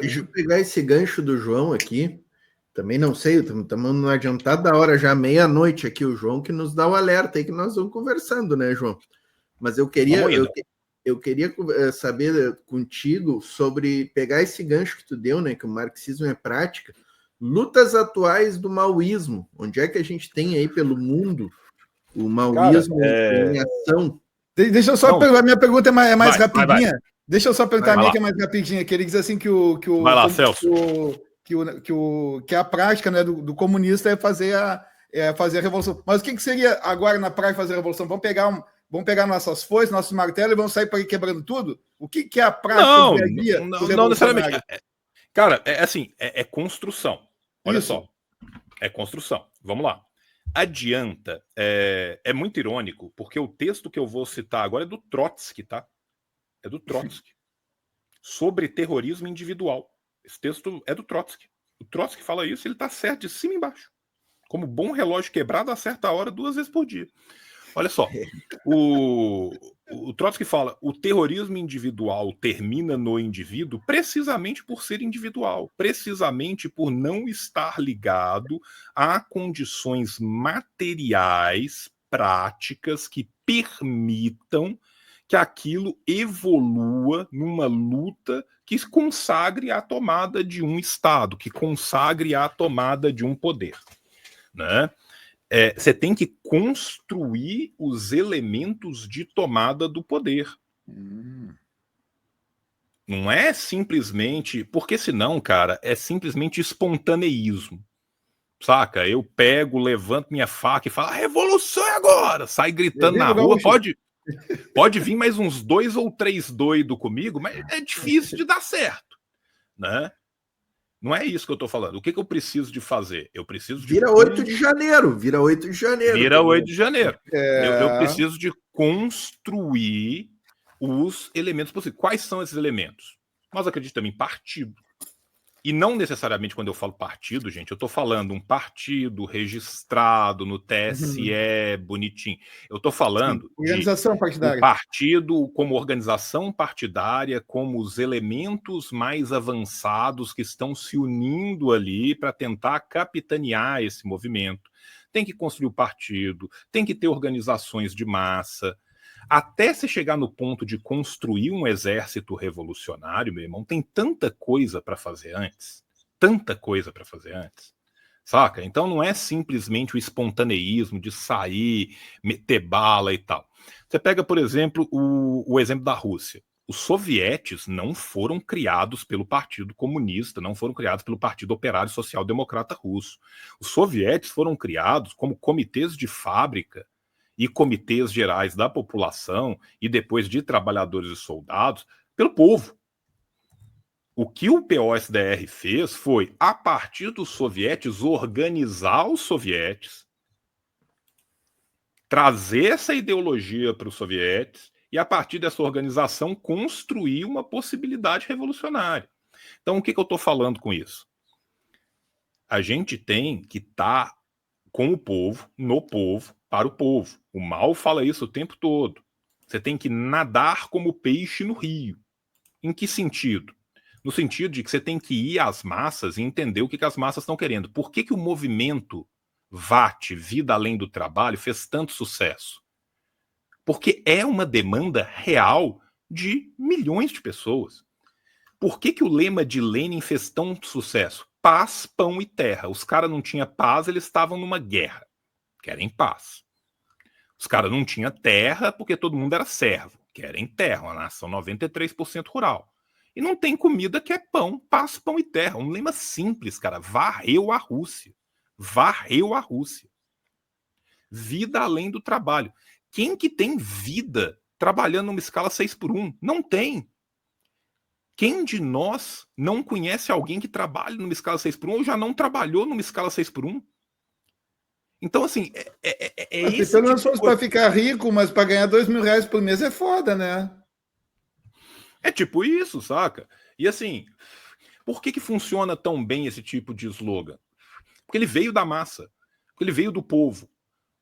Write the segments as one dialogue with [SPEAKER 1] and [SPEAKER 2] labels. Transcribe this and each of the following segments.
[SPEAKER 1] Deixa eu pegar esse gancho do João aqui. Também não sei, estamos no adiantado da hora, já meia-noite aqui, o João que nos dá o alerta aí que nós vamos conversando, né, João? Mas eu queria saber contigo sobre pegar esse gancho que tu deu, né, que o marxismo é prática, lutas atuais do maoísmo. Onde é que a gente tem aí pelo mundo o maoísmo em ação?
[SPEAKER 2] Deixa eu só perguntar, minha pergunta é mais rapidinha.
[SPEAKER 3] Vai.
[SPEAKER 2] Deixa eu só perguntar a minha que é mais rapidinha, que ele diz assim que
[SPEAKER 3] Vai lá, Celso.
[SPEAKER 2] Que a prática, né, do comunista é fazer a revolução. Mas o que seria agora na prática fazer a revolução? Vamos pegar nossas foices, nossos martelos e vamos sair para ir quebrando tudo? O que é a prática do dia a dia?
[SPEAKER 3] Não necessariamente. Cara, é construção. Olha só. É construção. Vamos lá. Adianta. É muito irônico, porque o texto que eu vou citar agora é do Trotsky, tá? É do Trotsky. Sobre terrorismo individual. Esse texto é do Trotsky. O Trotsky fala isso, ele tá certo de cima e embaixo. Como bom relógio quebrado, acerta a hora 2 vezes por dia. Olha só, o Trotsky fala, o terrorismo individual termina no indivíduo precisamente por ser individual, precisamente por não estar ligado a condições materiais, práticas, que permitam que aquilo evolua numa luta que consagre a tomada de um Estado, que consagre a tomada de um poder, né? Você tem que construir os elementos de tomada do poder. Não é simplesmente... Porque senão, cara, é simplesmente espontaneísmo. Saca? Eu pego, levanto minha faca e falo, a revolução é agora! Sai gritando na rua, pode vir mais uns 2 ou 3 doidos comigo, mas é difícil de dar certo, né? Não é isso que eu tô falando. O que eu preciso de fazer? Eu preciso de...
[SPEAKER 1] Vira 8 de janeiro. Vira 8 de janeiro.
[SPEAKER 3] Vira 8 de janeiro. Eu preciso de construir os elementos possíveis. Quais são esses elementos? Nós acreditamos em partido. E não necessariamente quando eu falo partido, gente, eu estou falando um partido registrado no TSE, bonitinho. Eu estou falando
[SPEAKER 2] organização partidária.
[SPEAKER 3] Um partido como organização partidária, como os elementos mais avançados que estão se unindo ali para tentar capitanear esse movimento. Tem que construir o partido, tem que ter organizações de massa. Até se chegar no ponto de construir um exército revolucionário, meu irmão, tem tanta coisa para fazer antes. Tanta coisa para fazer antes. Saca? Então não é simplesmente o espontaneísmo de sair, meter bala e tal. Você pega, por exemplo, o exemplo da Rússia. Os sovietes não foram criados pelo Partido Comunista, não foram criados pelo Partido Operário Social Democrata Russo. Os sovietes foram criados como comitês de fábrica e comitês gerais da população e depois de trabalhadores e soldados pelo povo. O que o POSDR fez foi, a partir dos sovietes, organizar os sovietes, trazer essa ideologia para os sovietes e, a partir dessa organização, construir uma possibilidade revolucionária. Então, o que eu estou falando com isso? A gente tem que estar com o povo, no povo, para o povo. O Mao fala isso o tempo todo. Você tem que nadar como peixe no rio. Em que sentido? No sentido de que você tem que ir às massas e entender o que as massas estão querendo. Por que o movimento VAT, Vida Além do Trabalho, fez tanto sucesso? Porque é uma demanda real de milhões de pessoas. Por que o lema de Lenin fez tão sucesso? Paz, pão e terra. Os caras não tinham paz, eles estavam numa guerra. Querem paz. Os caras não tinham terra porque todo mundo era servo. Querem terra, uma nação 93% rural. E não tem comida que é pão, paz, pão e terra. Um lema simples, cara. Varreu a Rússia. Varreu a Rússia. Vida além do trabalho. Quem que tem vida trabalhando numa escala 6x1? Não tem. Quem de nós não conhece alguém que trabalha numa escala 6x1 ou já não trabalhou numa escala 6x1? Então, assim,
[SPEAKER 2] isso. Pelo menos fosse para ficar rico, mas para ganhar R$2.000 por mês é foda, né?
[SPEAKER 3] É tipo isso, saca? E assim, por que funciona tão bem esse tipo de slogan? Porque ele veio da massa, porque ele veio do povo,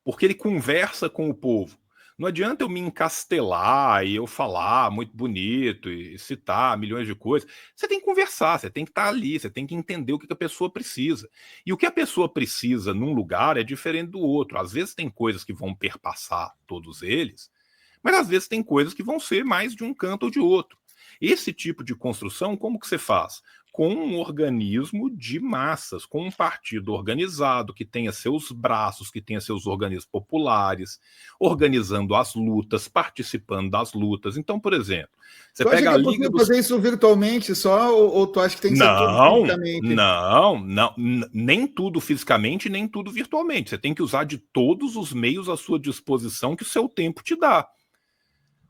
[SPEAKER 3] porque ele conversa com o povo. Não adianta eu me encastelar e eu falar muito bonito e citar milhões de coisas. Você tem que conversar, você tem que estar ali, você tem que entender o que a pessoa precisa. E o que a pessoa precisa num lugar é diferente do outro. Às vezes tem coisas que vão perpassar todos eles, mas às vezes tem coisas que vão ser mais de um canto ou de outro. Esse tipo de construção, como que você faz? Com um organismo de massas, com um partido organizado, que tenha seus braços, que tenha seus organismos populares, organizando as lutas, participando das lutas. Então, por exemplo, você pega a Liga dos...
[SPEAKER 2] fazer isso virtualmente só, ou tu acha que tem que ser tudo fisicamente?
[SPEAKER 3] Não, nem tudo fisicamente, nem tudo virtualmente. Você tem que usar de todos os meios à sua disposição que o seu tempo te dá.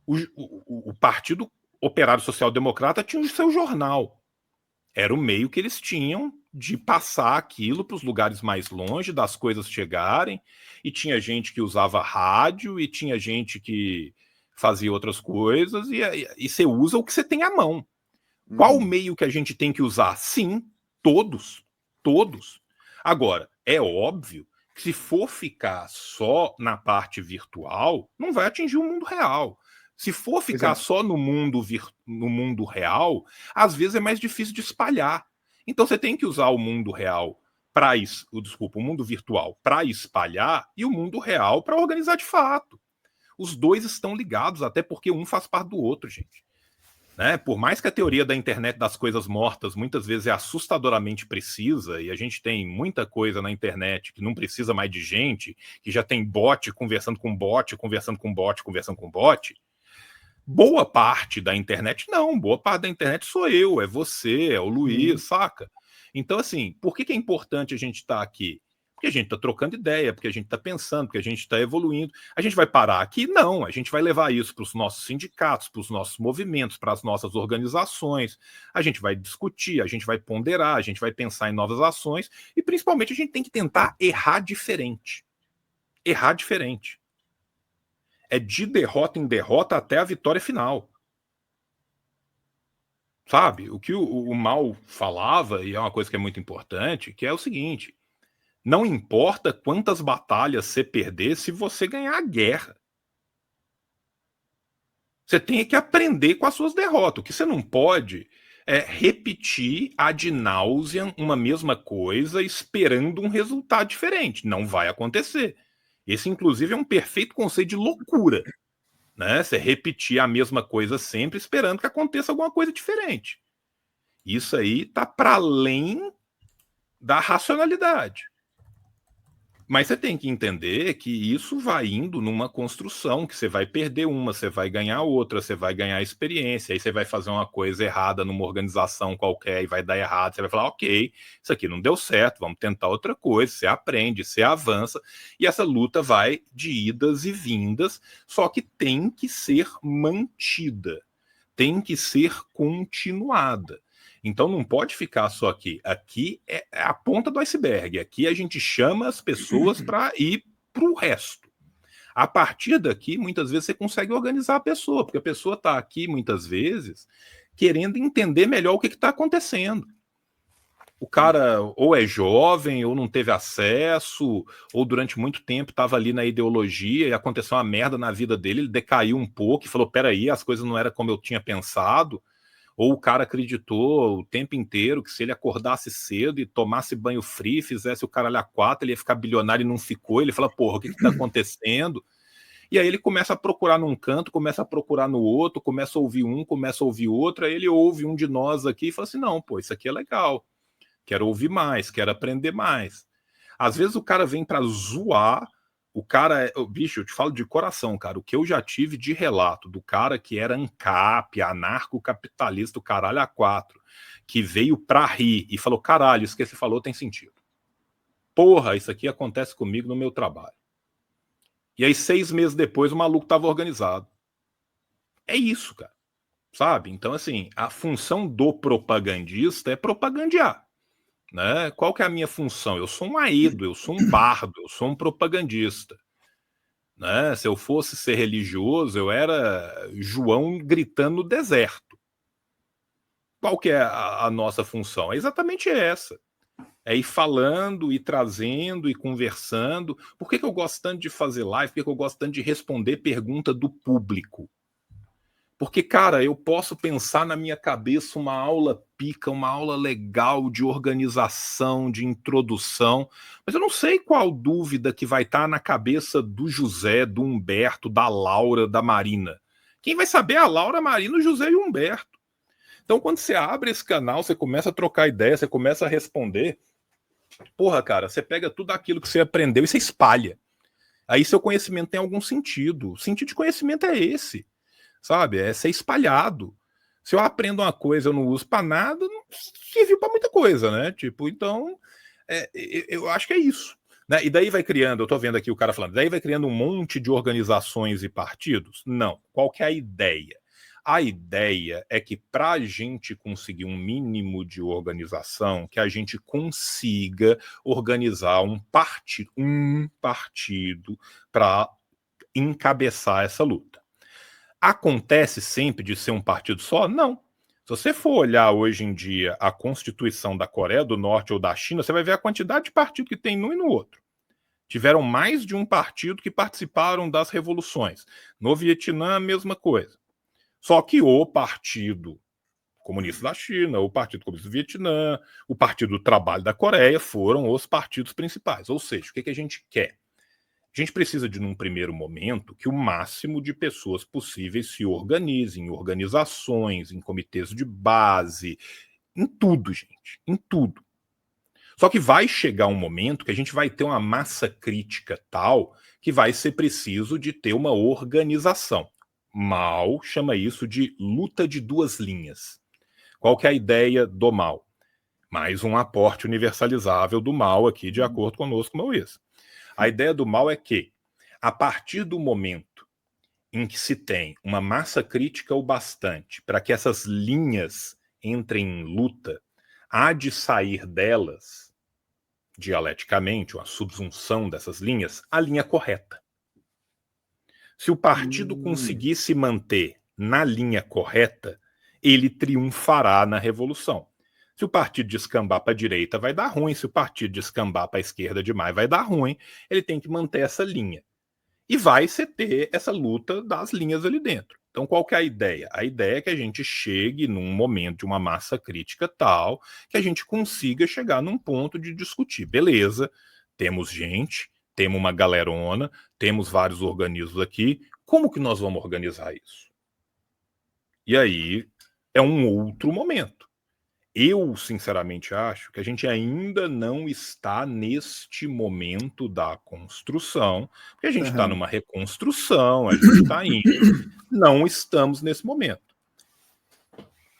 [SPEAKER 3] O Partido Operário Social Democrata tinha o seu jornal. Era o meio que eles tinham de passar aquilo para os lugares mais longe, das coisas chegarem, e tinha gente que usava rádio, e tinha gente que fazia outras coisas, e você usa o que você tem à mão. Qual o meio que a gente tem que usar? Sim, todos. Agora, é óbvio que se for ficar só na parte virtual, não vai atingir o mundo real. Se for ficar só no mundo real, às vezes é mais difícil de espalhar. Então você tem que usar o mundo real o mundo virtual para espalhar e o mundo real para organizar de fato. Os dois estão ligados, até porque um faz parte do outro, gente. Né? Por mais que a teoria da internet das coisas mortas muitas vezes é assustadoramente precisa, e a gente tem muita coisa na internet que não precisa mais de gente, que já tem bot conversando com bot, conversando com bot, conversando com bot. Boa parte da internet não, boa parte da internet sou eu, é você, é o Luiz, saca? Então, assim, por que é importante a gente estar aqui? Porque a gente está trocando ideia, porque a gente está pensando, porque a gente está evoluindo. A gente vai parar aqui? Não, a gente vai levar isso para os nossos sindicatos, para os nossos movimentos, para as nossas organizações. A gente vai discutir, a gente vai ponderar, a gente vai pensar em novas ações e, principalmente, a gente tem que tentar errar diferente. Errar diferente. É de derrota em derrota até a vitória final. Sabe? O que o Mao falava, e é uma coisa que é muito importante, que é o seguinte: não importa quantas batalhas você perder se você ganhar a guerra. Você tem que aprender com as suas derrotas. O que você não pode é repetir ad nauseam uma mesma coisa esperando um resultado diferente. Não vai acontecer. Esse, inclusive, é um perfeito conceito de loucura. Né? Você repetir a mesma coisa sempre esperando que aconteça alguma coisa diferente. Isso aí está para além da racionalidade. Mas você tem que entender que isso vai indo numa construção, que você vai perder uma, você vai ganhar outra, você vai ganhar experiência, aí você vai fazer uma coisa errada numa organização qualquer e vai dar errado, você vai falar, ok, isso aqui não deu certo, vamos tentar outra coisa, você aprende, você avança, e essa luta vai de idas e vindas, só que tem que ser mantida, tem que ser continuada. Então não pode ficar só aqui. Aqui é a ponta do iceberg. Aqui a gente chama as pessoas para ir para o resto. A partir daqui, muitas vezes, você consegue organizar a pessoa, porque a pessoa está aqui, muitas vezes, querendo entender melhor o que está acontecendo. O cara ou é jovem, ou não teve acesso, ou durante muito tempo estava ali na ideologia e aconteceu uma merda na vida dele, ele decaiu um pouco e falou, peraí, as coisas não eram como eu tinha pensado. Ou o cara acreditou o tempo inteiro que se ele acordasse cedo e tomasse banho frio, fizesse o caralho a quatro, ele ia ficar bilionário e não ficou. Ele fala, porra, o que tá acontecendo? E aí ele começa a procurar num canto, começa a procurar no outro, começa a ouvir um, começa a ouvir outro, aí ele ouve um de nós aqui e fala assim, não, pô, isso aqui é legal. Quero ouvir mais, quero aprender mais. Às vezes o cara vem para zoar. O cara, bicho, eu te falo de coração, cara, o que eu já tive de relato do cara que era ANCAP, anarcocapitalista, o caralho a quatro, que veio pra rir e falou, caralho, isso que você falou tem sentido. Porra, isso aqui acontece comigo no meu trabalho. E aí 6 meses depois o maluco tava organizado. É isso, cara. Sabe? Então, assim, a função do propagandista é propagandear. Né? Qual que é a minha função? Eu sou um aedo, eu sou um bardo, eu sou um propagandista. Né? Se eu fosse ser religioso, eu era João gritando no deserto. Qual que é a nossa função? É exatamente essa. É ir falando e trazendo e conversando. Por que eu gosto tanto de fazer live? Por que eu gosto tanto de responder pergunta do público? Porque, cara, eu posso pensar na minha cabeça uma aula pica, uma aula legal de organização, de introdução, mas eu não sei qual dúvida que vai estar na cabeça do José, do Humberto, da Laura, da Marina. Quem vai saber é a Laura, a Marina, o José e o Humberto. Então, quando você abre esse canal, você começa a trocar ideia, você começa a responder, porra, cara, você pega tudo aquilo que você aprendeu e você espalha. Aí seu conhecimento tem algum sentido. O sentido de conhecimento é esse. Sabe? É ser espalhado. Se eu aprendo uma coisa, eu não uso para nada, não serviu para muita coisa, né? Tipo, então, eu acho que é isso. Né? E daí vai criando, eu tô vendo aqui o cara falando, daí vai criando um monte de organizações e partidos? Não. Qual que é a ideia? A ideia é que para a gente conseguir um mínimo de organização, que a gente consiga organizar um partido para encabeçar essa luta. Acontece sempre de ser um partido só? Não. Se você for olhar hoje em dia a Constituição da Coreia do Norte ou da China, você vai ver a quantidade de partido que tem num e no outro. Tiveram mais de um partido que participaram das revoluções. No Vietnã, a mesma coisa. Só que o Partido Comunista da China, o Partido Comunista do Vietnã, o Partido do Trabalho da Coreia foram os partidos principais. Ou seja, o que a gente quer? A gente precisa de, num primeiro momento, que o máximo de pessoas possíveis se organizem em organizações, em comitês de base, em tudo, gente, em tudo. Só que vai chegar um momento que a gente vai ter uma massa crítica tal que vai ser preciso de ter uma organização. Mao chama isso de luta de duas linhas. Qual que é a ideia do Mao? Mais um aporte universalizável do Mao aqui, de acordo conosco, Maoísta. A ideia do Mao é que, a partir do momento em que se tem uma massa crítica o bastante para que essas linhas entrem em luta, há de sair delas, dialeticamente, uma subsunção dessas linhas, a linha correta. Se o partido conseguir se manter na linha correta, ele triunfará na revolução. Se o partido descambar para a direita, vai dar ruim. Se o partido descambar para a esquerda demais, vai dar ruim. Ele tem que manter essa linha. E vai se ter essa luta das linhas ali dentro. Então, qual que é a ideia? A ideia é que a gente chegue num momento de uma massa crítica tal que a gente consiga chegar num ponto de discutir. Beleza, temos gente, temos uma galerona, temos vários organismos aqui. Como que nós vamos organizar isso? E aí é um outro momento. Eu, sinceramente, acho que a gente ainda não está neste momento da construção, porque a gente está numa reconstrução, a gente está indo. Não estamos nesse momento.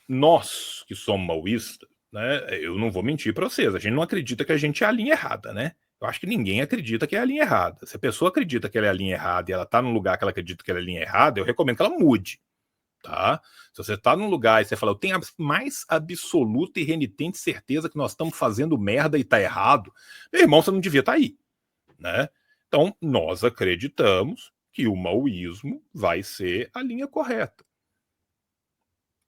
[SPEAKER 3] Nós, que somos maoístas, né, eu não vou mentir para vocês, a gente não acredita que a gente é a linha errada, né? Eu acho que ninguém acredita que é a linha errada. Se a pessoa acredita que ela é a linha errada e ela está num lugar que ela acredita que ela é a linha errada, eu recomendo que ela mude. Tá? Se você está num lugar e você fala, eu tenho a mais absoluta e renitente certeza que nós estamos fazendo merda e está errado, meu irmão, você não devia estar aí. Né? Então, nós acreditamos que o maoísmo vai ser a linha correta.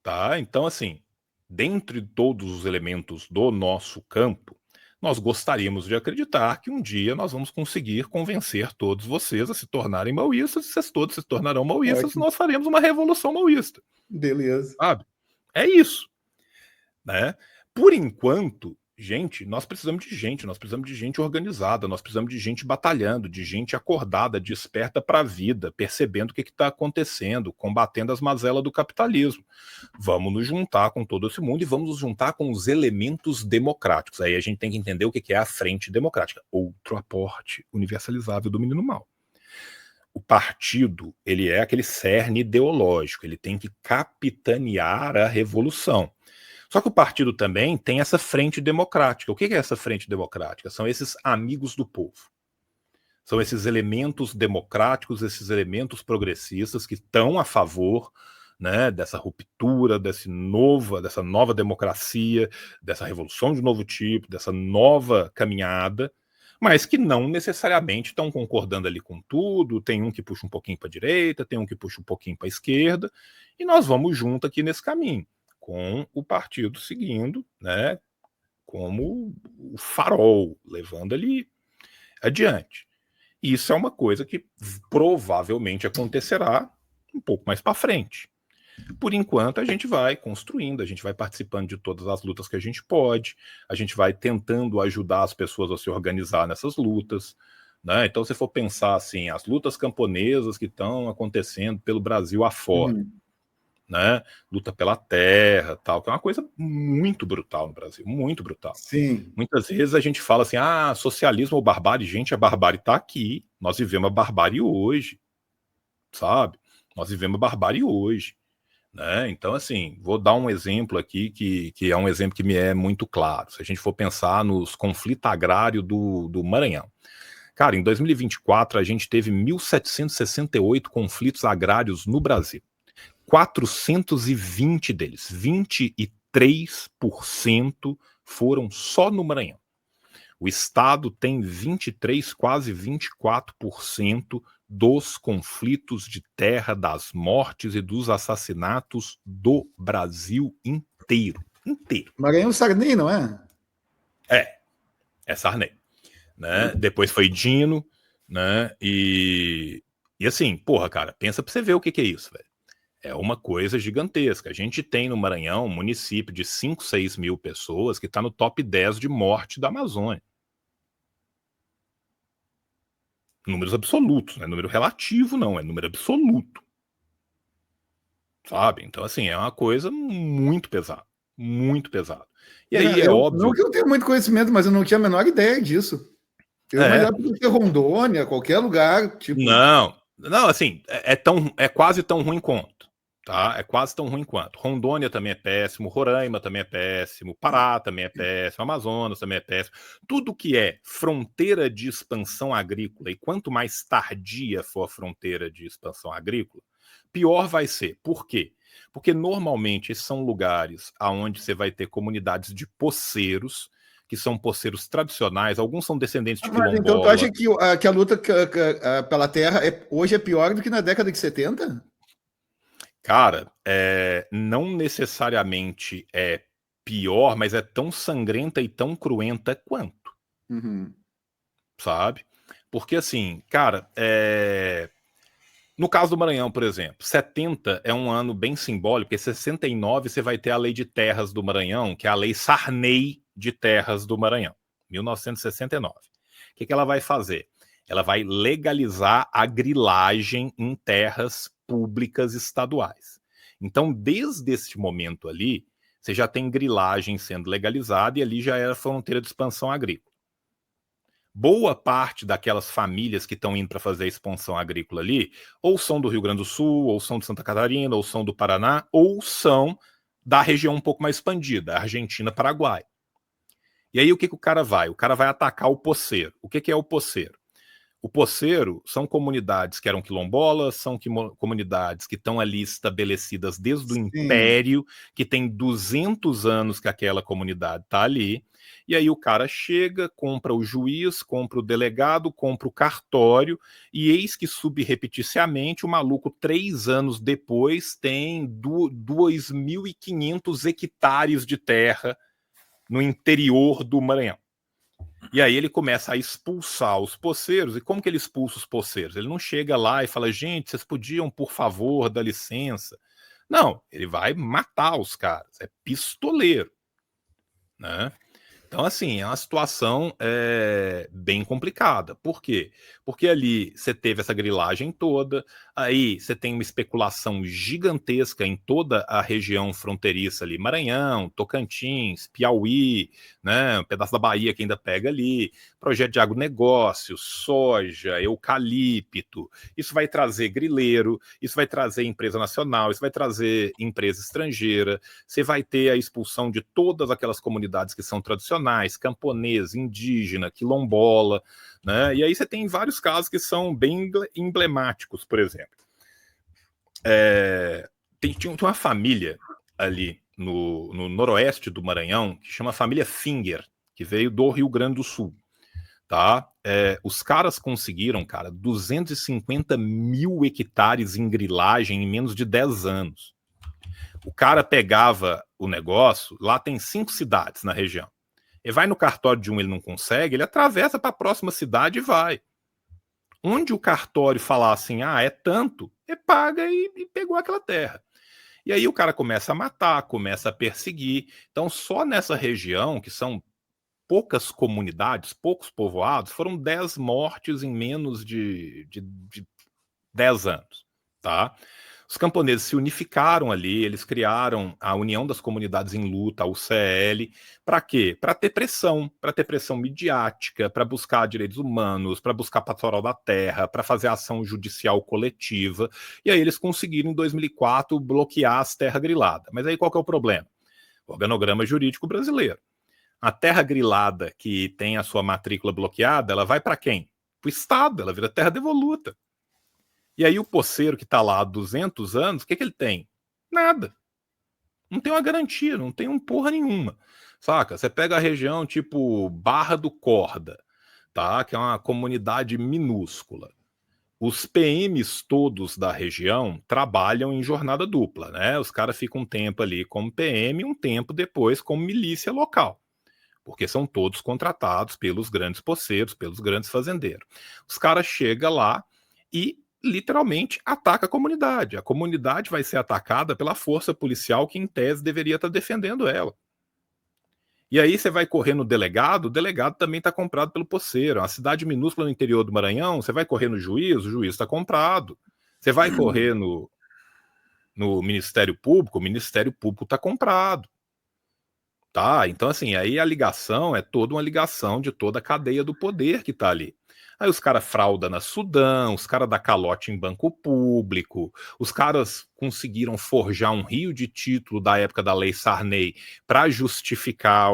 [SPEAKER 3] Tá? Então, assim, dentre todos os elementos do nosso campo, nós gostaríamos de acreditar que um dia nós vamos conseguir convencer todos vocês a se tornarem maoístas, e vocês todos se tornarão maoístas, e nós faremos uma revolução maoísta.
[SPEAKER 2] Beleza.
[SPEAKER 3] Sabe? É isso. Né? Por enquanto, gente, nós precisamos de gente organizada, nós precisamos de gente batalhando, de gente acordada, desperta para a vida, percebendo o que está acontecendo, combatendo as mazelas do capitalismo. Vamos nos juntar com todo esse mundo e vamos nos juntar com os elementos democráticos. Aí a gente tem que entender o que é a frente democrática. Outro aporte universalizável do menino Mao. O partido, ele é aquele cerne ideológico, ele tem que capitanear a revolução. Só que o partido também tem essa frente democrática. O que é essa frente democrática? São esses amigos do povo. São esses elementos democráticos, esses elementos progressistas que estão a favor, né, dessa ruptura, dessa nova democracia, dessa revolução de novo tipo, dessa nova caminhada, mas que não necessariamente estão concordando ali com tudo. Tem um que puxa um pouquinho para a direita, tem um que puxa um pouquinho para a esquerda, e nós vamos junto aqui nesse caminho, com o partido seguindo, né, como o farol, levando ali adiante. Isso é uma coisa que provavelmente acontecerá um pouco mais para frente. Por enquanto, a gente vai construindo, a gente vai participando de todas as lutas que a gente pode, a gente vai tentando ajudar as pessoas a se organizar nessas lutas, né? Então, se for pensar assim, as lutas camponesas que estão acontecendo pelo Brasil afora, né? Luta pela terra, tal, que é uma coisa muito brutal no Brasil, muito brutal.
[SPEAKER 2] Sim.
[SPEAKER 3] Muitas vezes a gente fala assim, socialismo ou barbárie. Gente, a barbárie está aqui, nós vivemos a barbárie hoje, sabe? Nós vivemos a barbárie hoje. Né? Então, assim, vou dar um exemplo aqui que é um exemplo que me é muito claro. Se a gente for pensar nos conflitos agrários do Maranhão. Cara, em 2024 a gente teve 1.768 conflitos agrários no Brasil. 420 deles, 23% foram só no Maranhão. O estado tem 23, quase 24% dos conflitos de terra, das mortes e dos assassinatos do Brasil inteiro.
[SPEAKER 2] Maranhão Sarney, não é?
[SPEAKER 3] É Sarney. Né? Depois foi Dino, né? E assim, porra, cara, pensa pra você ver o que é isso, velho. É uma coisa gigantesca. A gente tem no Maranhão um município de 5, 6 mil pessoas que está no top 10 de morte da Amazônia. Números absolutos, não é número relativo, não, é número absoluto. Sabe? Então, assim, é uma coisa muito pesada. Muito pesada. E aí óbvio.
[SPEAKER 2] Não que eu tenha muito conhecimento, mas eu não tinha a menor ideia disso. Eu imaginava que Rondônia, qualquer lugar. Tipo...
[SPEAKER 3] Não, assim, é quase tão ruim quanto. Tá? É quase tão ruim quanto. Rondônia também é péssimo, Roraima também é péssimo, Pará também é péssimo, Amazonas também é péssimo. Tudo que é fronteira de expansão agrícola, e quanto mais tardia for a fronteira de expansão agrícola, pior vai ser. Por quê? Porque normalmente são lugares onde você vai ter comunidades de poceiros, que são poceiros tradicionais, alguns são descendentes de quilombola.
[SPEAKER 2] Então tu acha que a luta pela terra hoje é pior do que na década de 70?
[SPEAKER 3] Cara, não necessariamente é pior, mas é tão sangrenta e tão cruenta quanto. Sabe? Porque assim, cara, no caso do Maranhão, por exemplo, 70 é um ano bem simbólico, porque 69 você vai ter a Lei de Terras do Maranhão, que é a Lei Sarney de Terras do Maranhão, 1969. O que ela vai fazer? Ela vai legalizar a grilagem em terras públicas estaduais. Então, desde esse momento ali, você já tem grilagem sendo legalizada e ali já era fronteira de expansão agrícola. Boa parte daquelas famílias que estão indo para fazer a expansão agrícola ali, ou são do Rio Grande do Sul, ou são de Santa Catarina, ou são do Paraná, ou são da região um pouco mais expandida, Argentina, Paraguai. E aí o que o cara vai? O cara vai atacar o poceiro. O que é o poceiro? O poceiro são comunidades que eram quilombolas, são comunidades que estão ali estabelecidas desde o Império, que tem 200 anos que aquela comunidade está ali, e aí o cara chega, compra o juiz, compra o delegado, compra o cartório, e eis que subrepeticiamente o maluco 3 anos depois tem 2.500 hectares de terra no interior do Maranhão. E aí ele começa a expulsar os poceiros. E como que ele expulsa os poceiros? Ele não chega lá e fala, gente, vocês podiam, por favor, dar licença. Não, ele vai matar os caras. É pistoleiro. Né? Então, assim, é uma situação bem complicada. Por quê? Porque ali você teve essa grilagem toda, aí você tem uma especulação gigantesca em toda a região fronteiriça ali, Maranhão, Tocantins, Piauí, né, um pedaço da Bahia que ainda pega ali, projeto de agronegócio, soja, eucalipto, isso vai trazer grileiro, isso vai trazer empresa nacional, isso vai trazer empresa estrangeira, você vai ter a expulsão de todas aquelas comunidades que são tradicionais, camponês, indígena, quilombola, né? E aí você tem vários casos que são bem emblemáticos, por exemplo. Tinha uma família ali no noroeste do Maranhão que chama família Finger, que veio do Rio Grande do Sul. Tá? Os caras conseguiram, cara, 250 mil hectares em grilagem em menos de 10 anos. O cara pegava o negócio, lá tem 5 cidades na região. Ele vai no cartório de um, ele não consegue, ele atravessa para a próxima cidade e vai. Onde o cartório falar assim, é tanto, ele paga e pegou aquela terra. E aí o cara começa a matar, começa a perseguir. Então, só nessa região, que são poucas comunidades, poucos povoados, foram 10 mortes em menos de 10 anos, tá? Os camponeses se unificaram ali, eles criaram a União das Comunidades em Luta, a UCL, para quê? Para ter pressão midiática, para buscar direitos humanos, para buscar pastoral da terra, para fazer ação judicial coletiva, e aí eles conseguiram, em 2004, bloquear as terras griladas. Mas aí qual que é o problema? O organograma jurídico brasileiro. A terra grilada que tem a sua matrícula bloqueada, ela vai para quem? Para o Estado, ela vira terra devoluta. E aí o poceiro que está lá há 200 anos, o que ele tem? Nada. Não tem uma garantia, não tem porra nenhuma. Saca? Você pega a região tipo Barra do Corda, tá? Que é uma comunidade minúscula. Os PMs todos da região trabalham em jornada dupla, né? Os caras ficam um tempo ali como PM e um tempo depois como milícia local. Porque são todos contratados pelos grandes poceiros, pelos grandes fazendeiros. Os caras chegam lá e literalmente ataca a comunidade. A comunidade vai ser atacada pela força policial que, em tese, deveria estar defendendo ela. E aí você vai correr no delegado, o delegado também está comprado pelo poceiro. Uma cidade minúscula no interior do Maranhão, você vai correr no juiz, o juiz está comprado. Você vai correr no Ministério Público, o Ministério Público está comprado. Tá? Então, assim, aí a ligação é toda uma ligação de toda a cadeia do poder que está ali. Aí os caras fraudam na Sudão, os caras dão calote em banco público, os caras conseguiram forjar um rio de título da época da Lei Sarney para justificar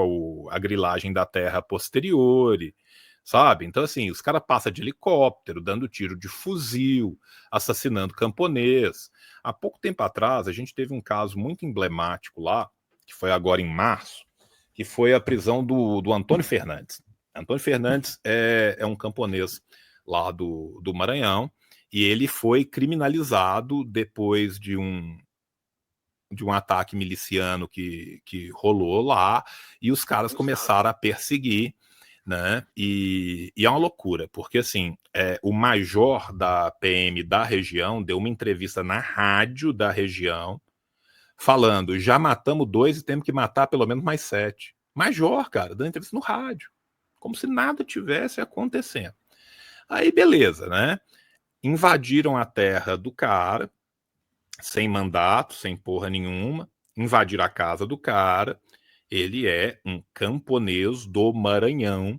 [SPEAKER 3] a grilagem da terra posteriori, sabe? Então, assim, os caras passam de helicóptero, dando tiro de fuzil, assassinando camponês. Há pouco tempo atrás, a gente teve um caso muito emblemático lá, que foi agora em março, que foi a prisão do Antônio Fernandes. Antônio Fernandes é um camponês lá do Maranhão, e ele foi criminalizado depois de um ataque miliciano que rolou lá, e os caras começaram a perseguir, né? E é uma loucura, porque assim, o major da PM da região deu uma entrevista na rádio da região, falando, já matamos 2 e temos que matar pelo menos mais 7. Major, cara, dando entrevista no rádio, como se nada tivesse acontecendo. Aí, beleza, né? Invadiram a terra do cara, sem mandato, sem porra nenhuma, invadiram a casa do cara. Ele é um camponês do Maranhão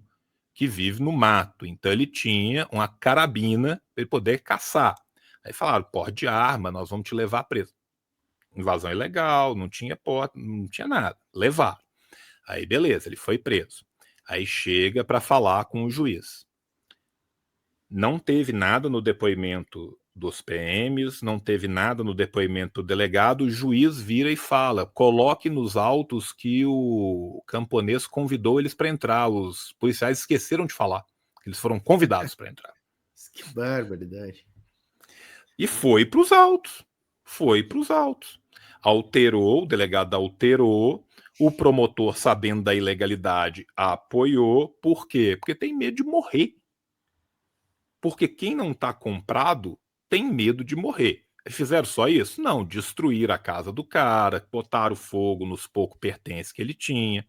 [SPEAKER 3] que vive no mato, então ele tinha uma carabina para ele poder caçar. Aí falaram, porra de arma, nós vamos te levar preso. Invasão ilegal, não tinha porta, não tinha nada. Levaram. Aí, beleza, ele foi preso. Aí chega para falar com o juiz. Não teve nada no depoimento dos PMs, não teve nada no depoimento do delegado. O juiz vira e fala: coloque nos autos que o camponês convidou eles para entrar. Os policiais esqueceram de falar. Eles foram convidados para entrar.
[SPEAKER 1] Que barbaridade.
[SPEAKER 3] E foi para os autos. Foi para os autos. Alterou, o delegado alterou, o promotor, sabendo da ilegalidade, apoiou. Por quê? Porque tem medo de morrer. Porque quem não está comprado tem medo de morrer. Fizeram só isso? Não, destruíram a casa do cara, botaram fogo nos poucos pertences que ele tinha,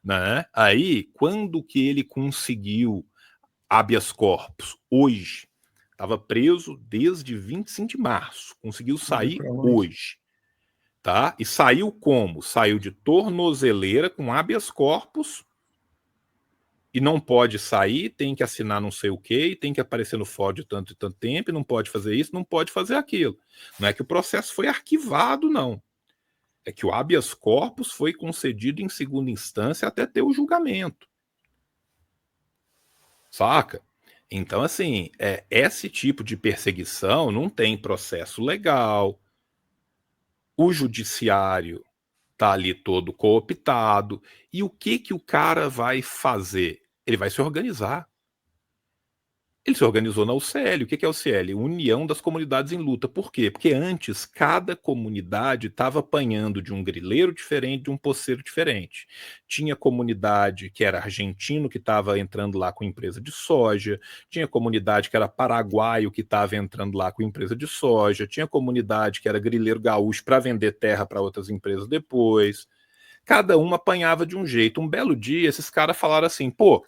[SPEAKER 3] né? Aí, quando que ele conseguiu habeas corpus? Hoje. Estava preso desde 25 de março. Conseguiu sair hoje. Tá? E saiu como? Saiu de tornozeleira com habeas corpus e não pode sair, tem que assinar não sei o quê, tem que aparecer no fórum de tanto e tanto tempo, e não pode fazer isso, não pode fazer aquilo. Não é que o processo foi arquivado, não. É que o habeas corpus foi concedido em segunda instância até ter o julgamento. Saca? Então, assim, esse tipo de perseguição não tem processo legal. O judiciário tá ali todo cooptado. E o que o cara vai fazer? Ele vai se organizar. Ele se organizou na UCL. O que é a UCL? União das Comunidades em Luta. Por quê? Porque antes cada comunidade estava apanhando de um grileiro diferente, de um poceiro diferente. Tinha comunidade que era argentino, que estava entrando lá com empresa de soja. Tinha comunidade que era paraguaio, que estava entrando lá com empresa de soja. Tinha comunidade que era grileiro gaúcho para vender terra para outras empresas depois. Cada uma apanhava de um jeito. Um belo dia, esses caras falaram assim, pô,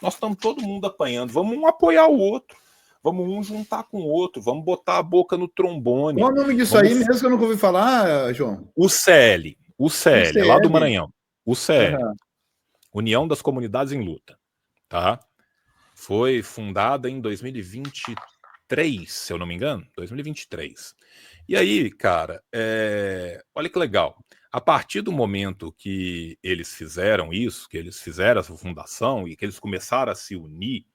[SPEAKER 3] nós estamos todo mundo apanhando, vamos um apoiar o outro, vamos um juntar com o outro, vamos botar a boca no trombone.
[SPEAKER 2] Qual o nome disso aí mesmo que eu nunca ouvi falar, João?
[SPEAKER 3] O CL, é lá do Maranhão. O CL,
[SPEAKER 2] Uhum.
[SPEAKER 3] União das Comunidades em Luta, tá? Foi fundada em 2023, se eu não me engano, 2023. E aí, cara, olha que legal. A partir do momento que eles fizeram isso, que eles fizeram essa fundação e que eles começaram a se unir,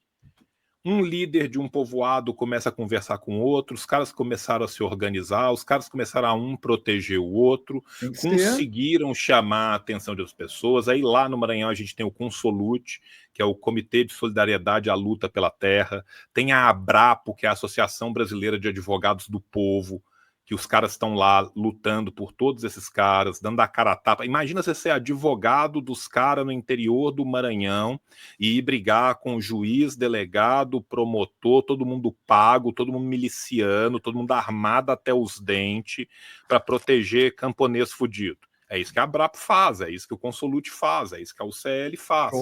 [SPEAKER 3] um líder de um povoado começa a conversar com outro, os caras começaram a se organizar, os caras começaram a um proteger o outro, conseguiram chamar a atenção das pessoas. Aí lá no Maranhão a gente tem o Consolute, que é o Comitê de Solidariedade à Luta pela Terra, tem a ABRAPO, que é a Associação Brasileira de Advogados do Povo, que os caras estão lá lutando por todos esses caras, dando a cara a tapa. Imagina você ser advogado dos caras no interior do Maranhão e ir brigar com o juiz, delegado, promotor, todo mundo pago, todo mundo miliciano, todo mundo armado até os dentes para proteger camponês fudido. É isso que a Abrapo faz, é isso que o Consolute faz, é isso que a UCL faz.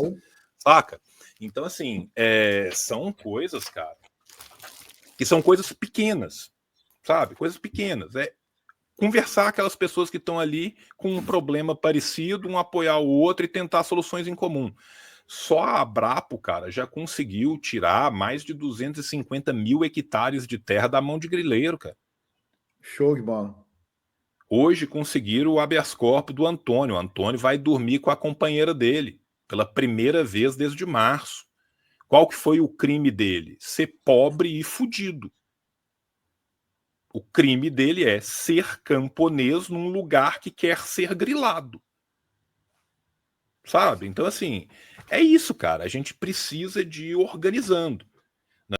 [SPEAKER 3] Saca? Então, assim, são coisas, cara, que são coisas pequenas. Sabe? Coisas pequenas. Conversar com aquelas pessoas que estão ali com um problema parecido, um apoiar o outro e tentar soluções em comum. Só a Abrapo, cara, já conseguiu tirar mais de 250 mil hectares de terra da mão de grileiro, cara.
[SPEAKER 2] Show de bola.
[SPEAKER 3] Hoje conseguiram o habeas corpus do Antônio. O Antônio vai dormir com a companheira dele pela primeira vez desde março. Qual que foi o crime dele? Ser pobre e fudido. O crime dele é ser camponês num lugar que quer ser grilado. Sabe? Então, assim, é isso, cara. A gente precisa de ir organizando.